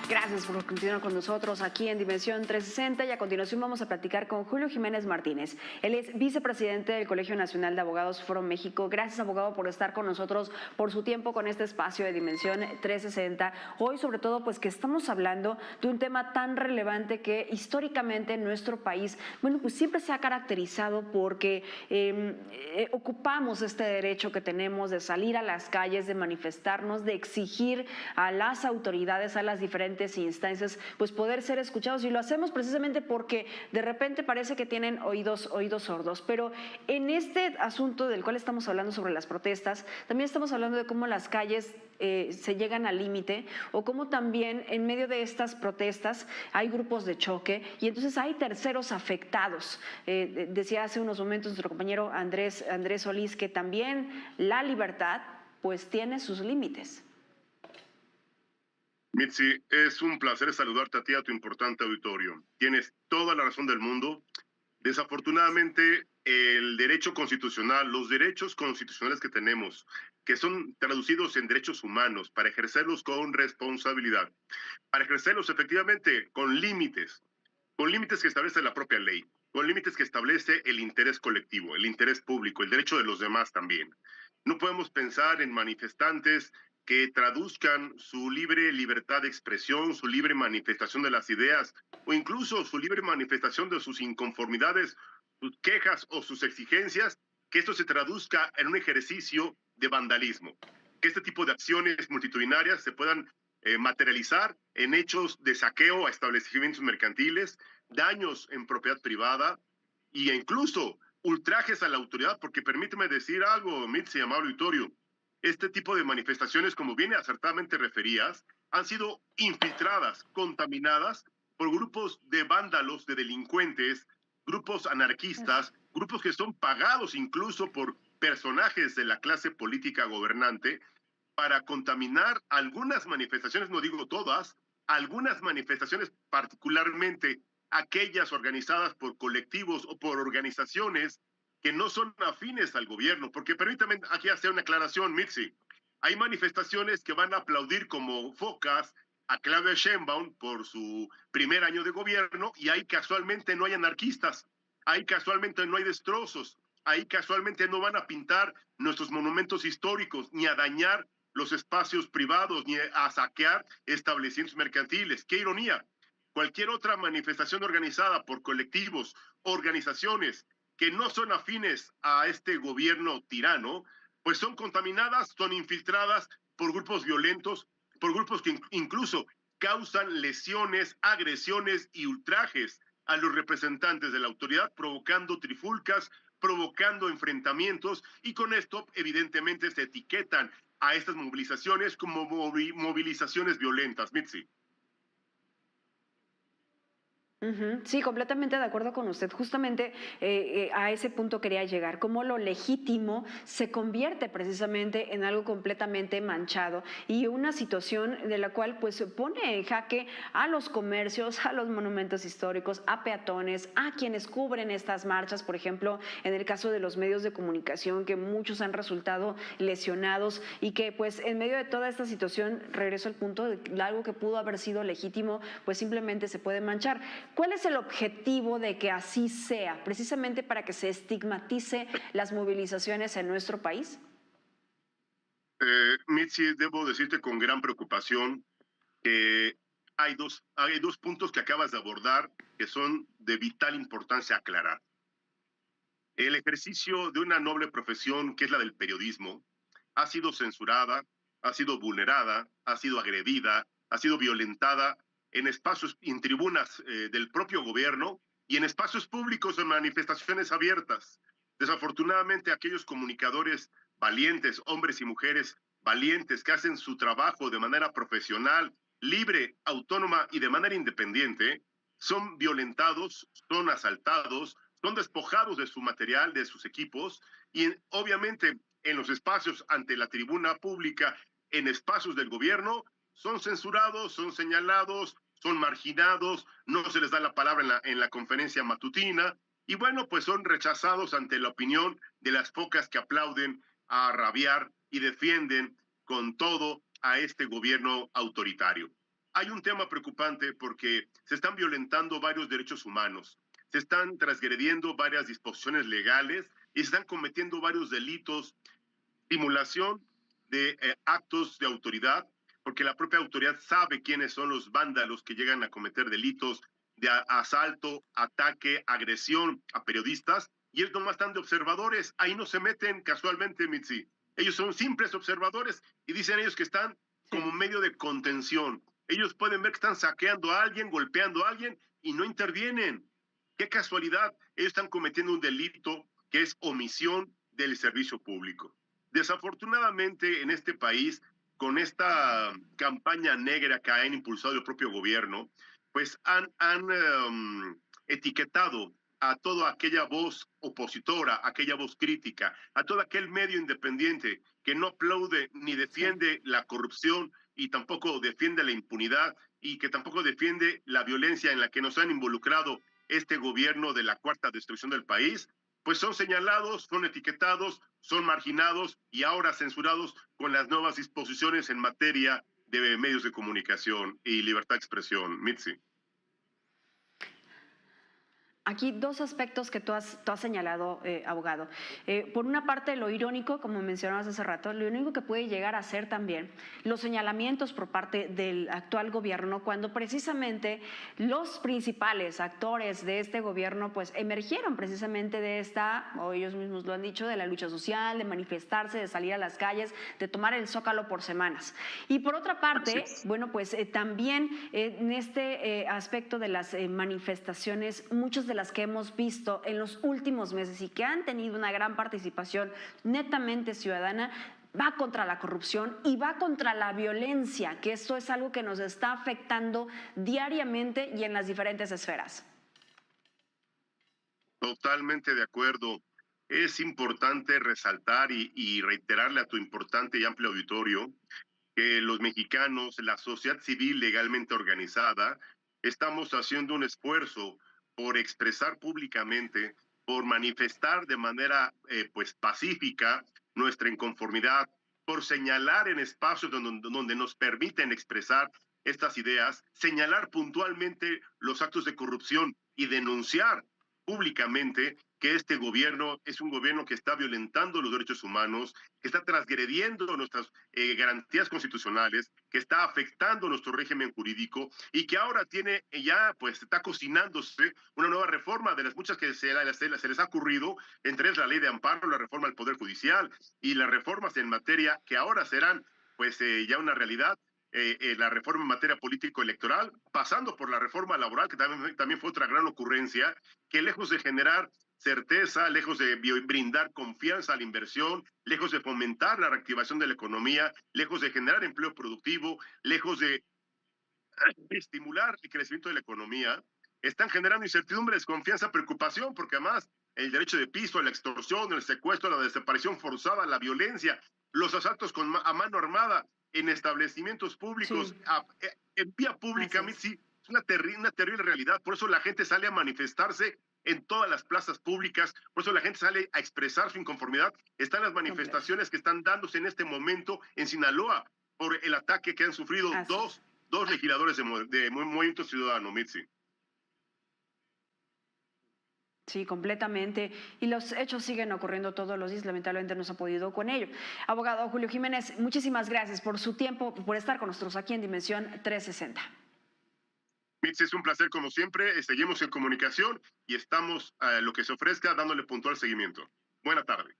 Gracias por continuar con nosotros aquí en Dimensión 360 y a continuación vamos a platicar con Julio Jiménez Martínez. Él es vicepresidente del Colegio Nacional de Abogados Foro México. Gracias, abogado, por estar con nosotros, por su tiempo con este espacio de Dimensión 360. Hoy, sobre todo, pues que estamos hablando de un tema tan relevante que históricamente en nuestro país, bueno, pues siempre se ha caracterizado porque ocupamos este derecho que tenemos de salir a las calles, de manifestarnos, de exigir a las autoridades, a las diferentes instancias, pues poder ser escuchados, y lo hacemos precisamente porque de repente parece que tienen oídos sordos. Pero en este asunto del cual estamos hablando sobre las protestas, también estamos hablando de cómo las calles se llegan al límite, o cómo también en medio de estas protestas hay grupos de choque y entonces hay terceros afectados. Decía hace unos momentos nuestro compañero Andrés Solís que también la libertad pues tiene sus límites. Mitzi, es un placer saludarte a ti y a tu importante auditorio. Tienes toda la razón del mundo. Desafortunadamente, el derecho constitucional, los derechos constitucionales que tenemos, que son traducidos en derechos humanos, para ejercerlos con responsabilidad, para ejercerlos efectivamente con límites que establece la propia ley, con límites que establece el interés colectivo, el interés público, el derecho de los demás también. No podemos pensar en manifestantes que traduzcan su libre libertad de expresión, su libre manifestación de las ideas, o incluso su libre manifestación de sus inconformidades, sus quejas o sus exigencias, que esto se traduzca en un ejercicio de vandalismo, que este tipo de acciones multitudinarias se puedan materializar en hechos de saqueo a establecimientos mercantiles, daños en propiedad privada e incluso ultrajes a la autoridad, porque permíteme decir algo, Mitzi, amable auditorio, este tipo de manifestaciones, como bien acertadamente referías, han sido infiltradas, contaminadas por grupos de vándalos, de delincuentes, grupos anarquistas, grupos que son pagados incluso por personajes de la clase política gobernante para contaminar algunas manifestaciones, no digo todas, algunas manifestaciones, particularmente aquellas organizadas por colectivos o por organizaciones que no son afines al gobierno, porque permítame aquí hacer una aclaración, Mitzi. Hay manifestaciones que van a aplaudir como focas a Claudia Sheinbaum por su primer año de gobierno, y ahí casualmente no hay anarquistas, ahí casualmente no hay destrozos, ahí casualmente no van a pintar nuestros monumentos históricos, ni a dañar los espacios privados, ni a saquear establecimientos mercantiles. ¡Qué ironía! Cualquier otra manifestación organizada por colectivos, organizaciones que no son afines a este gobierno tirano, pues son contaminadas, son infiltradas por grupos violentos, por grupos que incluso causan lesiones, agresiones y ultrajes a los representantes de la autoridad, provocando trifulcas, provocando enfrentamientos, y con esto evidentemente se etiquetan a estas movilizaciones como movilizaciones violentas, Mitzi. Sí, completamente de acuerdo con usted. Justamente a ese punto quería llegar, cómo lo legítimo se convierte precisamente en algo completamente manchado y una situación de la cual pues pone en jaque a los comercios, a los monumentos históricos, a peatones, a quienes cubren estas marchas, por ejemplo, en el caso de los medios de comunicación, que muchos han resultado lesionados y que pues en medio de toda esta situación, regreso al punto de algo que pudo haber sido legítimo, pues simplemente se puede manchar. ¿Cuál es el objetivo de que así sea, precisamente para que se estigmatice las movilizaciones en nuestro país? Mitzi, debo decirte con gran preocupación que hay dos puntos que acabas de abordar que son de vital importancia aclarar. El ejercicio de una noble profesión, que es la del periodismo, ha sido censurada, ha sido vulnerada, ha sido agredida, ha sido violentada en espacios, en tribunas del propio gobierno y en espacios públicos, en manifestaciones abiertas. Desafortunadamente, aquellos comunicadores valientes, hombres y mujeres valientes, que hacen su trabajo de manera profesional, libre, autónoma y de manera independiente, son violentados, son asaltados, son despojados de su material, de sus equipos, y obviamente en los espacios ante la tribuna pública, en espacios del gobierno, son censurados, son señalados, son marginados, no se les da la palabra en la conferencia matutina, y bueno, pues son rechazados ante la opinión de las pocas que aplauden a rabiar y defienden con todo a este gobierno autoritario. hay un tema preocupante porque se están violentando varios derechos humanos, se están transgrediendo varias disposiciones legales y se están cometiendo varios delitos, simulación de actos de autoridad, porque la propia autoridad sabe quiénes son los vándalos que llegan a cometer delitos de asalto, ataque, agresión a periodistas, y ellos nomás están de observadores, ahí no se meten casualmente, Mitzi. Ellos son simples observadores y dicen ellos que están como Sí. medio de contención. Ellos pueden ver que están saqueando a alguien, golpeando a alguien y no intervienen. Qué casualidad, ellos están cometiendo un delito que es omisión del servicio público. Desafortunadamente, en este país, con esta campaña negra que han impulsado el propio gobierno, pues han etiquetado a toda aquella voz opositora, aquella voz crítica, a todo aquel medio independiente que no aplaude ni Sí. defiende la corrupción y tampoco defiende la impunidad y que tampoco defiende la violencia en la que nos han involucrado este gobierno de la cuarta destrucción del país, pues son señalados, son etiquetados, son marginados y ahora censurados con las nuevas disposiciones en materia de medios de comunicación y libertad de expresión. Mitzi. Aquí dos aspectos que tú has señalado, abogado. Por una parte, lo irónico, como mencionabas hace rato, lo único que puede llegar a ser también los señalamientos por parte del actual gobierno, cuando precisamente los principales actores de este gobierno pues emergieron precisamente de esta, o ellos mismos lo han dicho, de la lucha social, de manifestarse, de salir a las calles, de tomar el Zócalo por semanas. Y por otra parte, bueno, pues también en este aspecto de las manifestaciones, muchos de las que hemos visto en los últimos meses y que han tenido una gran participación netamente ciudadana, va contra la corrupción y va contra la violencia, que esto es algo que nos está afectando diariamente y en las diferentes esferas. Totalmente de acuerdo. Es importante resaltar y reiterarle a tu importante y amplio auditorio que los mexicanos, la sociedad civil legalmente organizada, estamos haciendo un esfuerzo por expresar públicamente, por manifestar de manera pues pacífica nuestra inconformidad, por señalar en espacios donde nos permiten expresar estas ideas, señalar puntualmente los actos de corrupción y denunciar públicamente que este gobierno es un gobierno que está violentando los derechos humanos, que está transgrediendo nuestras garantías constitucionales, que está afectando nuestro régimen jurídico y que ahora tiene ya, pues está cocinándose una nueva reforma de las muchas que se les ha ocurrido, entre ellas la ley de amparo, la reforma al Poder Judicial y las reformas en materia que ahora serán pues ya una realidad, la reforma en materia político-electoral, pasando por la reforma laboral, que también fue otra gran ocurrencia, que lejos de generar certeza, lejos de brindar confianza a la inversión, lejos de fomentar la reactivación de la economía, lejos de generar empleo productivo, lejos de estimular el crecimiento de la economía, están generando incertidumbre, desconfianza, preocupación, porque además el derecho de piso, la extorsión, el secuestro, la desaparición forzada, la violencia, los asaltos a mano armada en establecimientos públicos, Sí, en vía pública, así a mí es. sí, es una terrible realidad. Por eso la gente sale a manifestarse en todas las plazas públicas, por eso la gente sale a expresar su inconformidad. Están las Completo. manifestaciones que están dándose en este momento en Sinaloa por el ataque que han sufrido Así es. dos legisladores de Movimiento Ciudadano, Mitzi. Sí, completamente. Y los hechos siguen ocurriendo todos los días. Lamentablemente no se ha podido con ello. Abogado Julio Jiménez, muchísimas gracias por su tiempo, por estar con nosotros aquí en Dimensión 360. Mitzi, es un placer como siempre. Seguimos en comunicación y estamos a lo que se ofrezca dándole puntual seguimiento. Buena tarde.